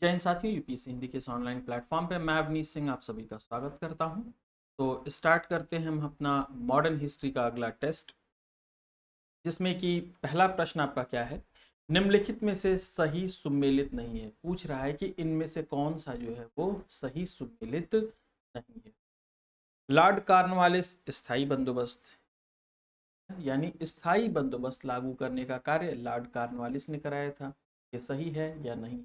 जय हिंद साथियों, यूपीएससी हिंदी के इस ऑनलाइन प्लेटफॉर्म पे मैं अवनीश सिंह आप सभी का स्वागत करता हूं। तो स्टार्ट करते हैं हम अपना मॉडर्न हिस्ट्री का अगला टेस्ट, जिसमें कि पहला प्रश्न आपका क्या है। निम्नलिखित में से सही सुमेलित नहीं है। पूछ रहा है कि इनमें से कौन सा जो है वो सही सुमेलित नहीं है। लॉर्ड कॉर्नवालिस स्थायी बंदोबस्त, यानी स्थायी बंदोबस्त लागू करने का कार्य लॉर्ड कॉर्नवालिस ने कराया था, ये सही है या नहीं।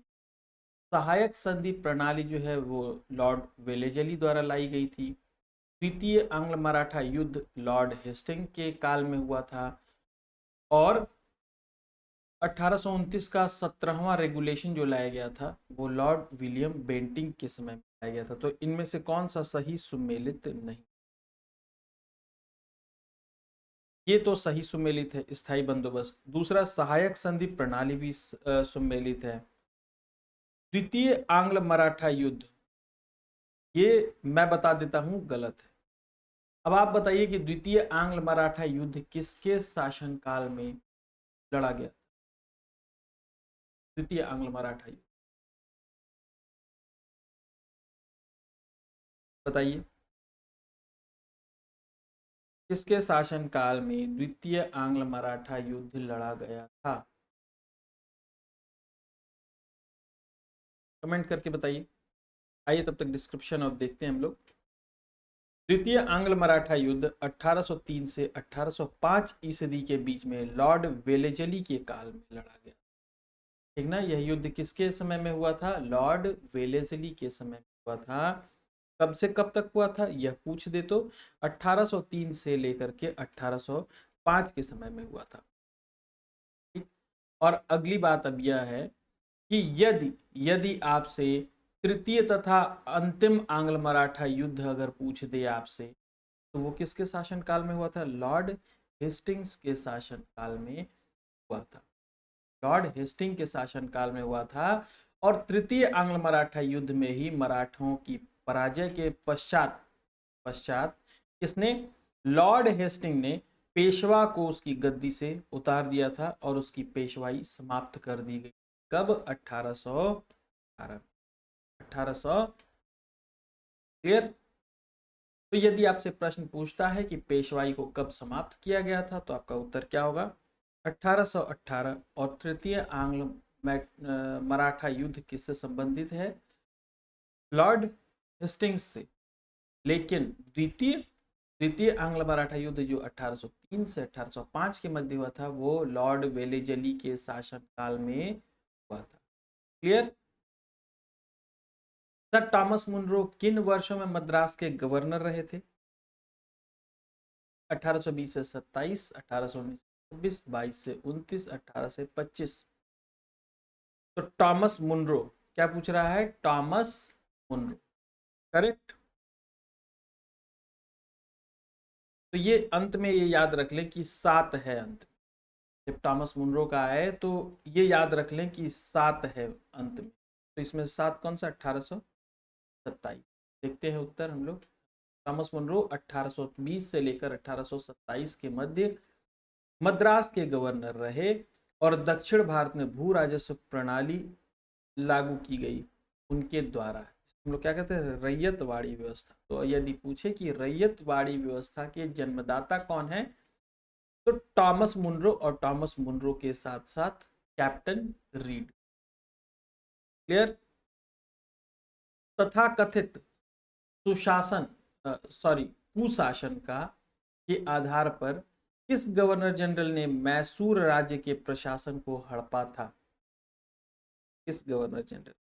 सहायक संधि प्रणाली जो है वो लॉर्ड वेलेजली द्वारा लाई गई थी। द्वितीय आंग्ल मराठा युद्ध लॉर्ड हेस्टिंग के काल में हुआ था। और 1829 का 17वां रेगुलेशन जो लाया गया था वो लॉर्ड विलियम बेंटिंग के समय में लाया गया था। तो इनमें से कौन सा सही सुमेलित नहीं। ये तो सही सुमेलित है, स्थायी बंदोबस्त। दूसरा, सहायक संधि प्रणाली भी सुमेलित है। द्वितीय आंग्ल मराठा युद्ध, ये मैं बता देता हूं गलत है। अब आप बताइए कि द्वितीय आंग्ल मराठा युद्ध किसके शासनकाल में लड़ा गया। द्वितीय आंग्ल मराठा युद्ध बताइए, किसके शासनकाल में द्वितीय आंग्ल मराठा युद्ध लड़ा गया था। कमेंट करके बताइए। आइए तब तक डिस्क्रिप्शन और देखते हैं हम लोग। द्वितीय आंग्ल मराठा युद्ध 1803 से 1805 ईसदी के बीच में लॉर्ड वेलेजली के काल में लड़ा गया। ठीक ना, यह युद्ध किसके समय में हुआ था। लॉर्ड वेलेजली के समय में हुआ था। कब से कब तक हुआ था यह पूछ दे तो 1803 से लेकर के 1805 के समय में हुआ था। ठीक। और अगली बात अब यह है कि यदि यदि आपसे तृतीय तथा अंतिम आंग्ल मराठा युद्ध अगर पूछ दे आपसे, तो वो किसके शासनकाल में हुआ था। लॉर्ड हेस्टिंग्स के शासनकाल में हुआ था। लॉर्ड हेस्टिंग के शासनकाल में हुआ था। और तृतीय आंग्ल मराठा युद्ध में ही मराठों की पराजय के पश्चात पश्चात किसने, लॉर्ड हेस्टिंग ने पेशवा को उसकी गद्दी से उतार दिया था और उसकी पेशवाई समाप्त कर दी गई। कब, 1818। 1800 क्लियर। तो यदि आपसे प्रश्न पूछता है कि पेशवाई को कब समाप्त किया गया था, तो आपका उत्तर क्या होगा, 1818। और तृतीय आंग्ल मराठा युद्ध किससे संबंधित है, लॉर्ड हेस्टिंग्स से। लेकिन द्वितीय द्वितीय आंग्ल मराठा युद्ध जो 1803 से 1805 के मध्य हुआ था वो लॉर्ड वेलेजली के शासनकाल में हुआ था। क्लियर। सर टॉमस मुनरो किन वर्षों में मद्रास के गवर्नर रहे थे। 1820 से 27, 1819 से 26, 22 से 29, 18 से 25। तो टॉमस मुनरो, क्या पूछ रहा है, टॉमस मुनरो। करेक्ट। तो ये अंत में ये याद रख लें कि 7 है अंत में। जब टॉमस मुनरो का है तो ये याद रख लें कि 7 है अंत में। तो इसमें 7 कौन सा, 1827। देखते हैं उत्तर हम लोग। टॉमस मुनरो 1820 से लेकर 1827 के मध्य मद्रास के गवर्नर रहे। और दक्षिण भारत में भू राजस्व प्रणाली लागू की गई उनके द्वारा। हम लोग क्या कहते हैं, रैयतवाड़ी व्यवस्था। तो यदि पूछे कि रैयतवाड़ी व्यवस्था के जन्मदाता कौन है, तो टॉमस मुनरो और टॉमस मुनरो के साथ साथ कैप्टन रीड। क्लियर। तथा कथित सुशासन सॉरी कुशासन का के आधार पर किस गवर्नर जनरल ने मैसूर राज्य के प्रशासन को हड़पा था। किस गवर्नर जनरल।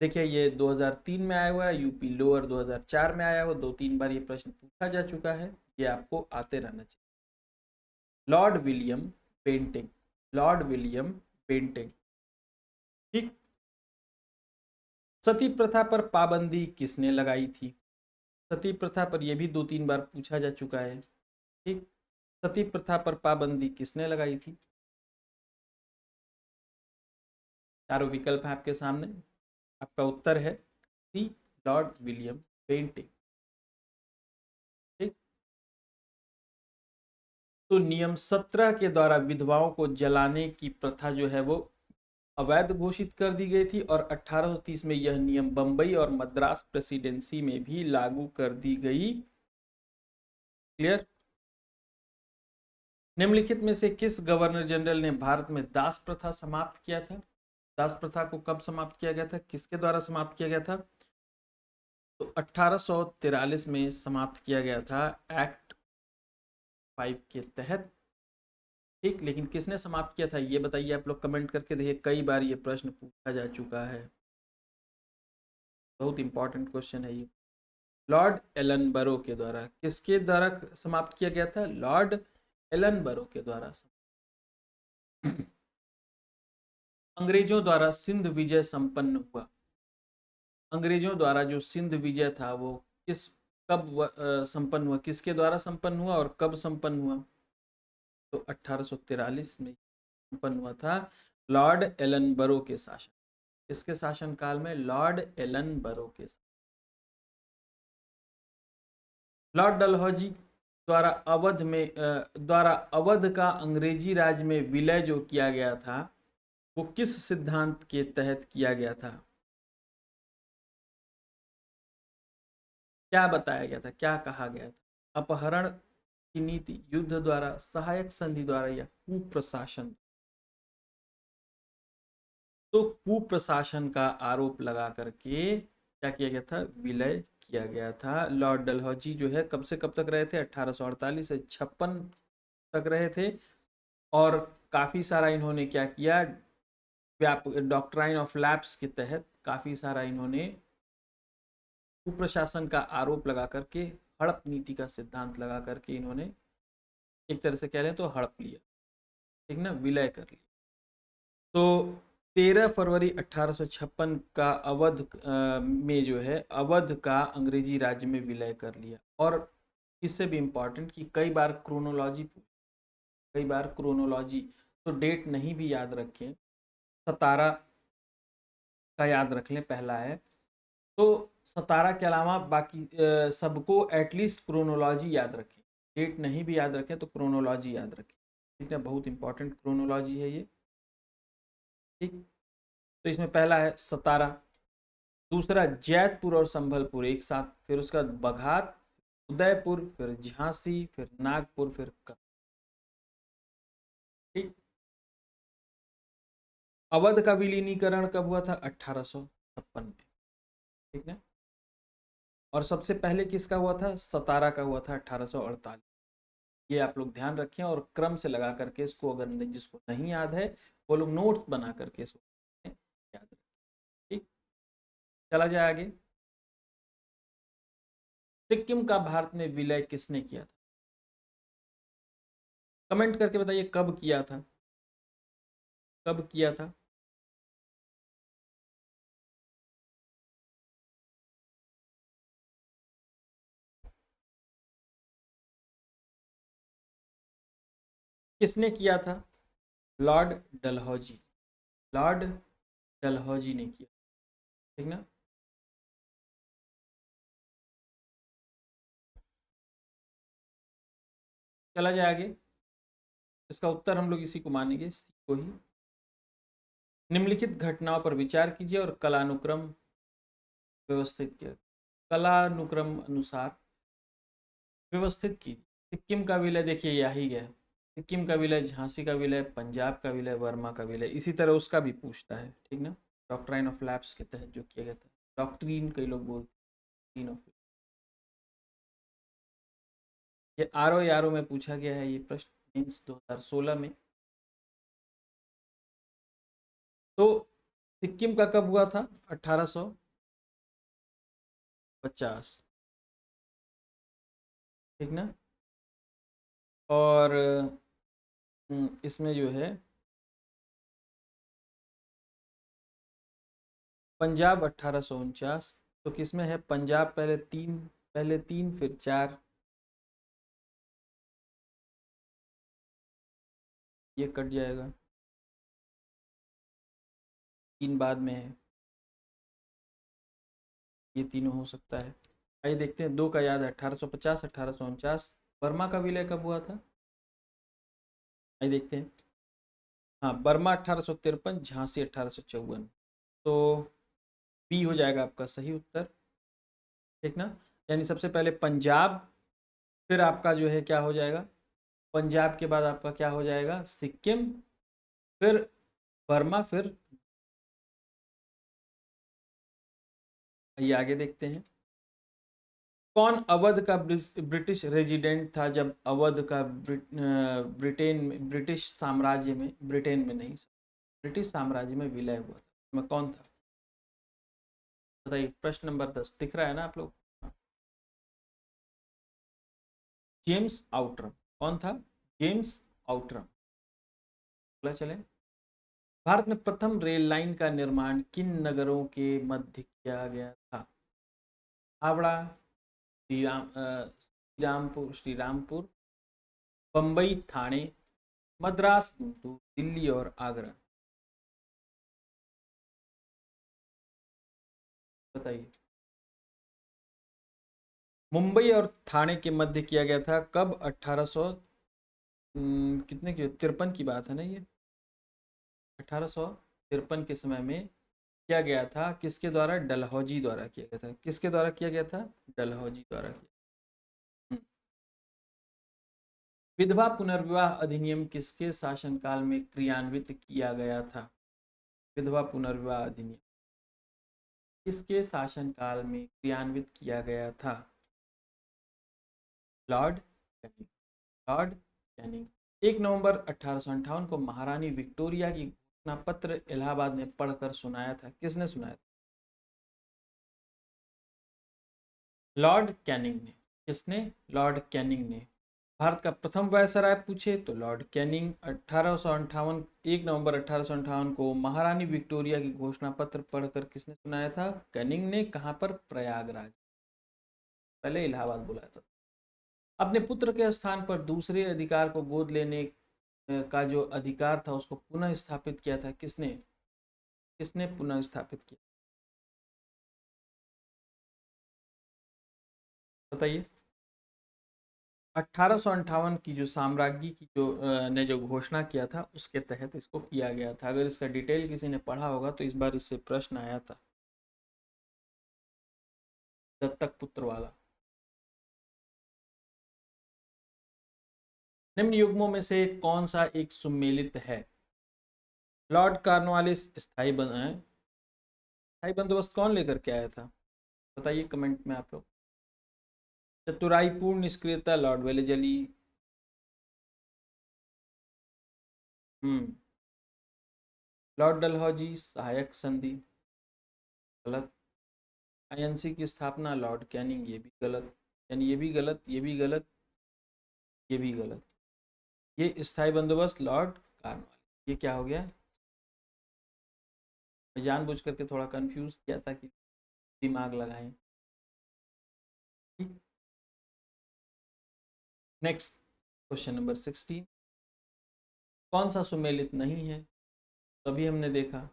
देखिए ये 2003 में आया हुआ है, यूपी लोअर 2004 में आया हुआ, 2-3 बार ये प्रश्न पूछा जा चुका है, ये आपको आते रहना चाहिए। Lord William Bentinck. Lord William Bentinck. ठीक। सती प्रथा पर पाबंदी किसने लगाई थी। सती प्रथा पर यह भी 2-3 बार पूछा जा चुका है। ठीक। सती प्रथा पर पाबंदी किसने लगाई थी। चारों विकल्प है आपके सामने। आपका उत्तर है सी, लॉर्ड विलियम बेंटिंग। ठीक। तो नियम 17 के द्वारा विधवाओं को जलाने की प्रथा जो है वो अवैध घोषित कर दी गई थी और 1830 में यह नियम बंबई और मद्रास प्रेसिडेंसी में भी लागू कर दी गई। क्लियर। निम्नलिखित में से किस गवर्नर जनरल ने भारत में दास प्रथा समाप्त किया था? दास प्रथा को कब समाप्त किया गया था, किसके द्वारा समाप्त किया गया था? तो 1843 में समाप्त किया गया था, एक्ट 5 के तहत। ठीक, लेकिन किसने समाप्त किया था ये बताइए आप लोग कमेंट करके। देखिए कई बार ये प्रश्न पूछा जा चुका है, बहुत इंपॉर्टेंट क्वेश्चन है ये। लॉर्ड एलनबरो के द्वारा। किसके द्वारा समाप्त किया गया था? लॉर्ड एलनबरो के द्वारा। अंग्रेजों द्वारा सिंध विजय संपन्न हुआ। अंग्रेजों द्वारा जो सिंध विजय था वो कब संपन्न हुआ, किसके द्वारा संपन्न हुआ और कब संपन्न हुआ? तो 1843 में संपन्न हुआ था, लॉर्ड एलनबरो के शासन। किसके शासनकाल में? लॉर्ड एलनबरो के। लॉर्ड डलहौजी द्वारा अवध का अंग्रेजी राज में विलय जो किया गया था वो किस सिद्धांत के तहत किया गया था? क्या बताया गया था, क्या कहा गया था? अपहरण की नीति, युद्ध द्वारा, सहायक संधि द्वारा या कुप्रशासन? तो कुप्रशासन का आरोप लगा करके क्या किया गया था? विलय किया गया था। लॉर्ड डलहौजी जो है कब से कब तक रहे थे? 1848 से 56 तक रहे थे। और काफी सारा इन्होंने क्या किया, डॉक्ट्राइन ऑफ लैप्स के तहत काफी सारा इन्होंने कुप्रशासन का आरोप लगा करके, हड़प नीति का सिद्धांत लगा करके इन्होंने एक तरह से कह लें तो हड़प लिया, ठीक ना, विलय कर लिया। तो 13 फरवरी 1856 का अवध में जो है अवध का अंग्रेजी राज्य में विलय कर लिया। और इससे भी इम्पोर्टेंट कि कई बार क्रोनोलॉजी तो डेट नहीं भी याद रखें, 17 का याद रख लें पहला है। तो 17 के अलावा बाकी सबको एटलीस्ट क्रोनोलॉजी याद रखें, डेट नहीं भी याद रखें तो क्रोनोलॉजी याद रखें, ठीक है, बहुत इंपॉर्टेंट क्रोनोलॉजी है ये। ठीक, तो इसमें पहला है 17, दूसरा जैतपुर और संभलपुर एक साथ, फिर उसका बघात, उदयपुर, फिर झांसी, फिर नागपुर, फिर ठीक। अवध का विलीनीकरण कब हुआ था? 1856 में, ठीक है। और सबसे पहले किसका हुआ था? 17 का हुआ था 1848। ये आप लोग ध्यान रखें और क्रम से लगा करके इसको, अगर जिसको नहीं याद है वो लोग नोट्स बना करके इसको याद रखें। ठीक, चला जाए आगे। सिक्किम का भारत में विलय किसने किया था? कमेंट करके बताइए कब किया था, कब किया था? किसने किया था? लॉर्ड डलहौजी। लॉर्ड डलहौजी ने किया, ठीक ना। चला जाए आगे। इसका उत्तर हम लोग इसी को मानेंगे, सी को ही। निम्नलिखित घटनाओं पर विचार कीजिए और कलानुक्रम व्यवस्थित किया, कलानुक्रम अनुसार व्यवस्थित की। सिक्किम का विलय देखिए यही है, सिक्किम का विलय, झांसी का विलय, पंजाब का विलय, वर्मा का विलय। इसी तरह उसका भी पूछता है, ठीक ना, डॉक्ट्राइन ऑफ लैप्स के तहत जो किया गया था, डॉक्ट्रीन कई लोग बोलते हैं ऑफ। ये आर में पूछा गया है ये प्रश्न, मीन्स 2016 में। तो सिक्किम का कब हुआ था? 1850, ठीक ना। और इसमें जो है पंजाब 1849। तो किसमें है पंजाब? पहले तीन फिर चार, ये कट जाएगा, तीन बाद में है, ये तीनों हो सकता है। आइए देखते हैं, दो का याद है 1850 1849। वर्मा का विलय कब हुआ था? आइए देखते हैं। हाँ, बर्मा 1853, झांसी 1854। तो बी हो जाएगा आपका सही उत्तर। ठीक ना। यानी सबसे पहले पंजाब, फिर आपका जो है क्या हो जाएगा, पंजाब के बाद आपका क्या हो जाएगा, सिक्किम, फिर बर्मा, फिर ये आगे देखते हैं। कौन अवध का ब्रिटिश रेजिडेंट था जब अवध का ब्रिटेन में, ब्रिटिश साम्राज्य में, ब्रिटेन में नहीं, ब्रिटिश साम्राज्य में विलय हुआ था, मैं कौन था बताइए। प्रश्न नंबर 10 दिख रहा है ना आप लोग। James Outram. कौन था, जेम्स आउटरम। बोला चले। भारत में प्रथम रेल लाइन का निर्माण किन नगरों के मध्य किया गया था। हावड़ा, श्रीरामपुर, बम्बई, ठाणे, मद्रास, गुंटूर, दिल्ली और आगरा। बताइए। मुंबई और ठाणे के मध्य किया गया था कब, 1800 कितने की 53 की बात है ना ये, 1853 के समय में किया गया था। किसके द्वारा, डलहौजी द्वारा किया गया था। किसके द्वारा किया गया था, डलहौजी द्वारा किया। हम्म। विधवा पुनर्विवाह अधिनियम किसके शासनकाल में क्रियान्वित किया गया था। विधवा पुनर्विवाह अधिनियम किसके शासनकाल में क्रियान्वित किया गया था। Lord Canning. Lord Canning. 1 नवंबर 1858 को महारानी विक्टोरिया की घोषणा पत्र इलाहाबाद में पढ़कर सुनाया था, किसने सुनाया था। लॉर्ड कैनिंग ने। किसने, लॉर्ड कैनिंग ने। भारत का प्रथम वायसराय पूछे तो लॉर्ड कैनिंग। 1858, 1 नवंबर 1858 को महारानी विक्टोरिया की घोषणा पत्र पढ़कर किसने सुनाया था, कैनिंग ने। कहां पर, प्रयागराज, पहले इलाहाबाद बुलाया था। अपने पुत्र के स्थान पर दूसरे अधिकार को गोद लेने का जो अधिकार था उसको पुनः स्थापित किया था, किसने, किसने पुनः स्थापित किया, बताइए। 1858 की जो साम्राज्ञी की जो ने जो घोषणा किया था उसके तहत इसको किया गया था। अगर इसका डिटेल किसी ने पढ़ा होगा तो इस बार इससे प्रश्न आया था, दत्तक पुत्र वाला। निम्न युग्मों में से कौन सा एक सुमेलित है। लॉर्ड कॉर्नवालिस स्थायी बंदोबस्त कौन लेकर के आया था, बताइए कमेंट में आप लोग। चतुराईपूर्ण निष्क्रियता, लॉर्ड वेलेजली। हम्म। लॉर्ड डलहौजी, सहायक संधि, गलत। आईएनसी की स्थापना, लॉर्ड कैनिंग, ये भी गलत। यानी ये भी गलत, ये भी गलत, ये भी गलत। ये स्थायी बंदोबस्त, लॉर्ड कार्नवालिस। ये क्या हो गया, मैं जानबूझ करके थोड़ा कंफ्यूज किया ताकि दिमाग लगाएं। Next, question number 16। कौन सा सुमेलित नहीं है, तभी हमने देखा।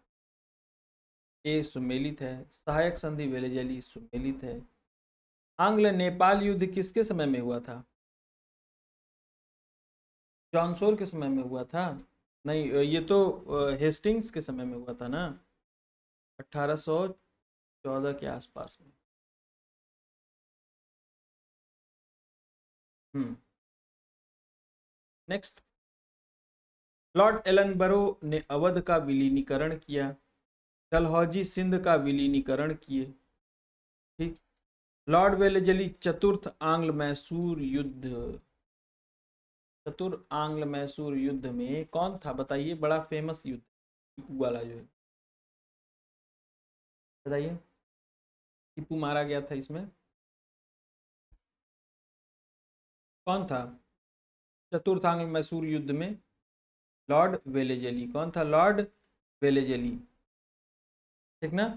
ए सुमेलित है, सहायक संधि वेलेजली सुमेलित है। आंग्ल नेपाल युद्ध किसके समय में हुआ था, जॉनसोर के समय में हुआ था। नहीं, ये तो हेस्टिंग्स के समय में हुआ था ना, 1814 के आसपास में। हम्म। नेक्स्ट, लॉर्ड एलनबरो ने अवध का विलीनीकरण किया, डलहौजी सिंध का विलीनीकरण किए। ठीक। लॉर्ड वेलेजली चतुर्थ आंग्ल मैसूर युद्ध, चतुर आंग्ल मैसूर युद्ध में कौन था, बताइए। बड़ा फेमस युद्ध टीपू वाला जो है, बताइए। टीपू मारा गया था इसमें, कौन था चतुर्थ आंग्ल मैसूर युद्ध में। Lord Wellesley. कौन था, लॉर्ड वेलेजली। ठीक ना।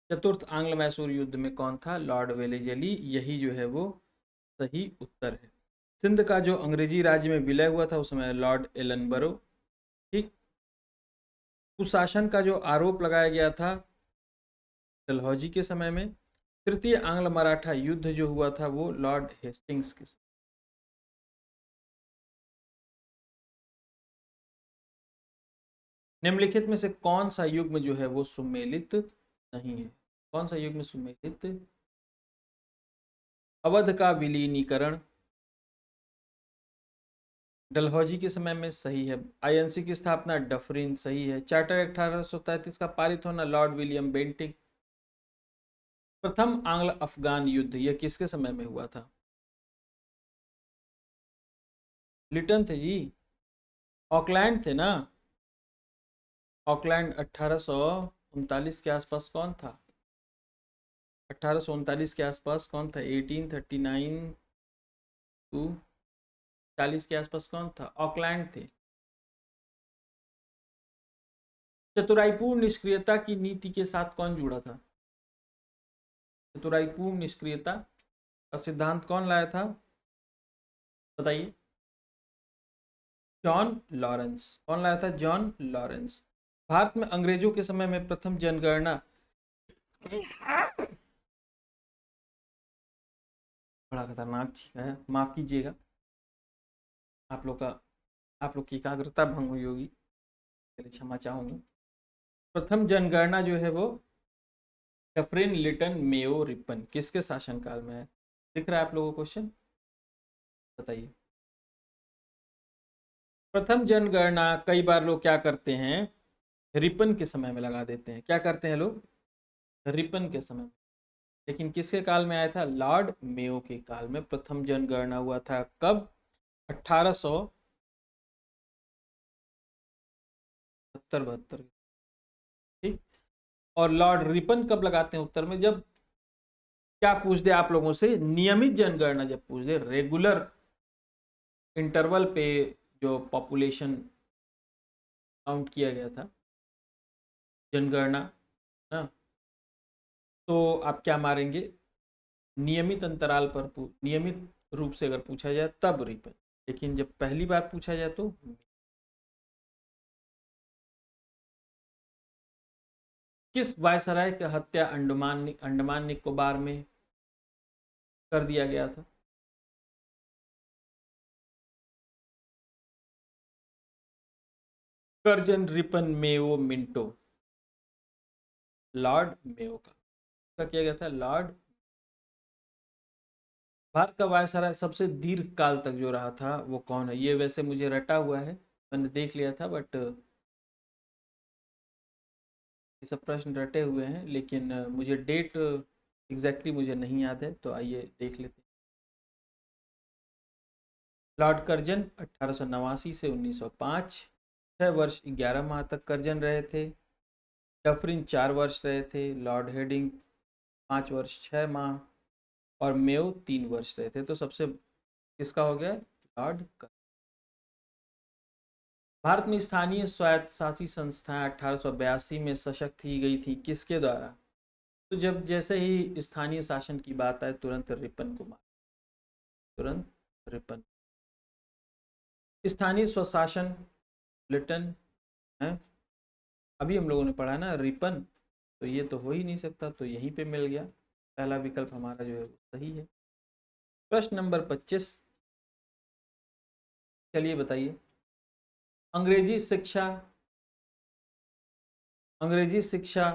चतुर्थ आंग्ल मैसूर युद्ध में कौन था, लॉर्ड वेलेजली। यही जो है वो सही उत्तर है। सिंध का जो अंग्रेजी राज्य में विलय हुआ था उसमें लॉर्ड एलनबरो। ठीक। कुशासन का जो आरोप लगाया गया था डलहौजी के समय में। तृतीय आंग्ल मराठा युद्ध जो हुआ था वो लॉर्ड हेस्टिंग्स के समय। निम्नलिखित में से कौन सा युग्म जो है वो सुमेलित नहीं है? कौन सा युग्म सुमेलित? अवध का विलीनीकरण डलहौजी के समय में, सही है। आईएनसी की स्थापना डफरिन, सही है। चार्टर 1833 का पारित होना लॉर्ड विलियम बेंटिंक। प्रथम आंग्ल अफगान युद्ध यह किसके समय में हुआ था? लिटन थे जी। ऑकलैंड थे ना। ऑकलैंड 1839 के आसपास कौन था? 1839 के आसपास कौन था? 1839 टू 40 के आसपास कौन था? ऑकलैंड थे। चतुराईपूर्ण निष्क्रियता की नीति के साथ कौन जुड़ा था? चतुराईपूर्ण निष्क्रियता का सिद्धांत कौन लाया था? बताइए। John Lawrence. कौन लाया था? John Lawrence. भारत में अंग्रेजों के समय में प्रथम जनगणना, बड़ा खतरनाक चीज है, माफ कीजिएगा, आप लोग का आप लोग की एकाग्रता भंग हुई होगी, चलिए क्षमा चाहूंगा। प्रथम जनगणना जो है वो डफरिन लिटन मेयो रिपन किसके शासनकाल में है? दिख रहा है आप लोगों को क्वेश्चन? बताइए। प्रथम जनगणना कई बार लोग क्या करते हैं, रिपन के समय में लगा देते हैं। क्या करते हैं लोग? रिपन के समय में। लेकिन किसके काल में आया था? लॉर्ड मेयो के काल में प्रथम जनगणना हुआ था। कब? 1870-72। ठीक। और लॉर्ड रिपन कब लगाते हैं उत्तर में? जब क्या पूछ दे आप लोगों से, नियमित जनगणना जब पूछ दे, रेगुलर इंटरवल पे जो पॉपुलेशन काउंट किया गया था, जनगणना ना, तो आप क्या मारेंगे? नियमित अंतराल पर नियमित रूप से अगर पूछा जाए तब रिपन। लेकिन जब पहली बार पूछा जाए तो किस वायसराय की हत्या अंडमान निकोबार में कर दिया गया था? Curzon Ripon Mayo Minto, Lord Mayo का किया गया था। लॉर्ड। भारत का वायसराय सबसे दीर्घ काल तक जो रहा था वो कौन है? ये वैसे मुझे रटा हुआ है, मैंने देख लिया था, बट ये सब प्रश्न रटे हुए हैं, लेकिन मुझे डेट एग्जैक्टली मुझे नहीं याद है, तो आइए देख लेते हैं। लॉर्ड कर्जन 1889 से 1905, 6 वर्ष 11 माह तक कर्जन रहे थे। डफरिन 4 वर्ष रहे थे। लॉर्ड हेडिंग 5 वर्ष 6 माह। और मेयो 3 वर्ष रहे थे। तो सबसे किसका हो गया? Lord Curzon. भारत में स्थानीय स्वायत्त शासी संस्थाएं 1882 में सशक्त की गई थी, किसके द्वारा? तो जब जैसे ही स्थानीय शासन की बात आए तुरंत रिपन को मार, तुरंत रिपन। स्थानीय स्वशासन लिटन है। अभी हम लोगों ने पढ़ा ना रिपन, तो ये तो हो ही नहीं सकता, तो यहीं पे मिल गया। पहला विकल्प हमारा जो है वो सही है। प्रश्न नंबर 25, चलिए बताइए। अंग्रेजी शिक्षा, अंग्रेजी शिक्षा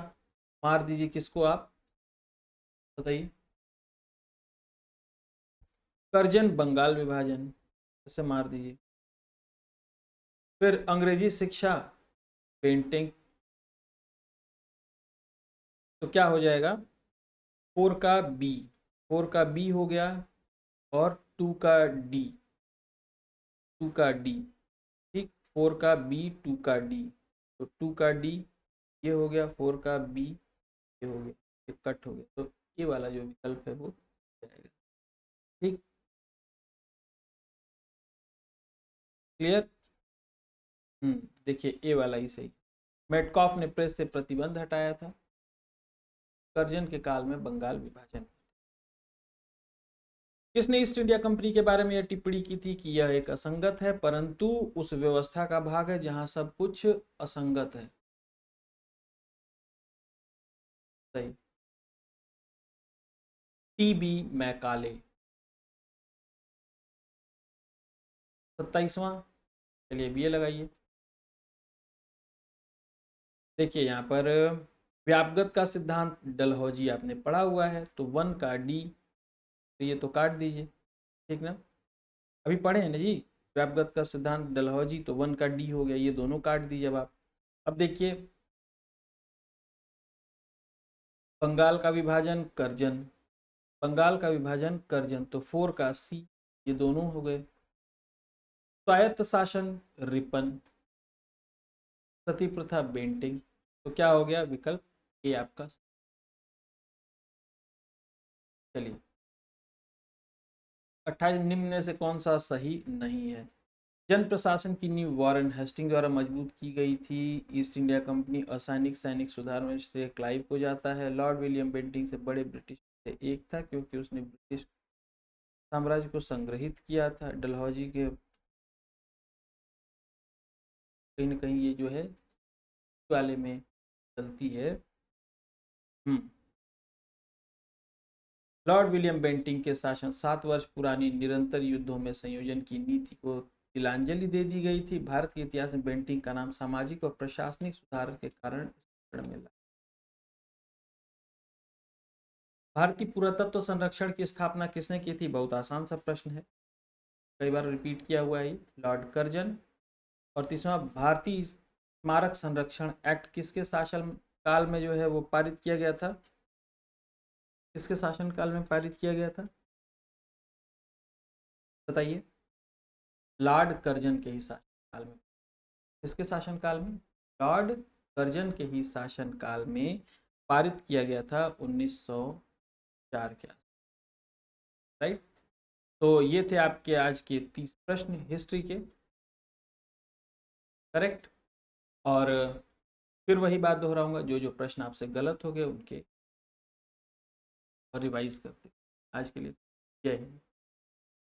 मार दीजिए किसको आप? बताइए। कर्जन बंगाल विभाजन, इसे मार दीजिए। फिर अंग्रेजी शिक्षा पेंटिंग, तो क्या हो जाएगा? 4 का बी, 4 का बी हो गया, और 2 का डी, 2 का डी। ठीक, 4 का बी 2 का डी, तो 2 का डी ये हो गया, 4 का बी ये हो गया, ये कट हो गया, तो ये वाला जो विकल्प है वो जाएगा। ठीक, क्लियर। देखिए ए वाला ही सही। मेटकॉफ ने प्रेस से प्रतिबंध हटाया था। कर्जन के काल में बंगाल विभाजन। किसने ईस्ट इंडिया कंपनी के बारे में यह टिप्पणी की थी कि यह एक असंगत है, परंतु उस व्यवस्था का भाग है जहां सब कुछ असंगत है? सही। TB Macaulay. 27वां, चलिए अब ये लगाइए। देखिए यहाँ पर व्यापगत का सिद्धांत डलहौजी आपने पढ़ा हुआ है, तो 1 का डी, तो ये तो काट दीजिए, ठीक ना, अभी पढ़े हैं ना जी, व्यापगत का सिद्धांत डलहौजी, तो 1 का डी हो गया, ये दोनों काट दीजिए अब आप। अब देखिए बंगाल का विभाजन कर्जन, बंगाल का विभाजन कर्जन, तो 4 का सी, ये दोनों हो गए। स्वायत्त शासन रिपन, सती प्रथा बेंटिंग, तो क्या हो गया विकल्प ए आपका। चलिए 28 निम्न में से कौन सा सही नहीं है। जन प्रशासन की नींव वॉरेन हेस्टिंग द्वारा मजबूत की गई थी। ईस्ट इंडिया कंपनी असैनिक सैनिक सुधार में श्रेय क्लाइव को जाता है। लॉर्ड विलियम बेंटिंग से बड़े ब्रिटिश से एक था क्योंकि उसने ब्रिटिश साम्राज्य को संग्रहित किया था। डलहौजी के कहीं ना कहीं ये जो है वाले में चलती है। लॉर्ड विलियम बेंटिंग के शासन 7 वर्ष पुरानी निरंतर युद्धों में संयोजन की नीति को तिलांजलि दे दी गई थी। भारत के इतिहास में बेंटिंग का नाम सामाजिक और प्रशासनिक सुधार के कारण मिला। भारतीय पुरातत्व संरक्षण की स्थापना किसने की थी, बहुत आसान सा प्रश्न है, कई बार रिपीट किया हुआ है, लॉर्ड कर्जन। और तीसरा भारतीय स्मारक संरक्षण एक्ट किसके शासन काल में जो है वो पारित किया गया था, किसके शासन काल में पारित किया गया था बताइए। लॉर्ड कर्जन के ही शासन काल में, किसके शासन काल में, लॉर्ड कर्जन के ही शासन काल में पारित किया गया था 1904 के आसपास, राइट। तो ये थे आपके आज के 30 प्रश्न हिस्ट्री के, करेक्ट। और फिर वही बात दोहराऊंगा, जो जो प्रश्न आपसे गलत हो गए उनके और रिवाइज करते। आज के लिए जय हिंद।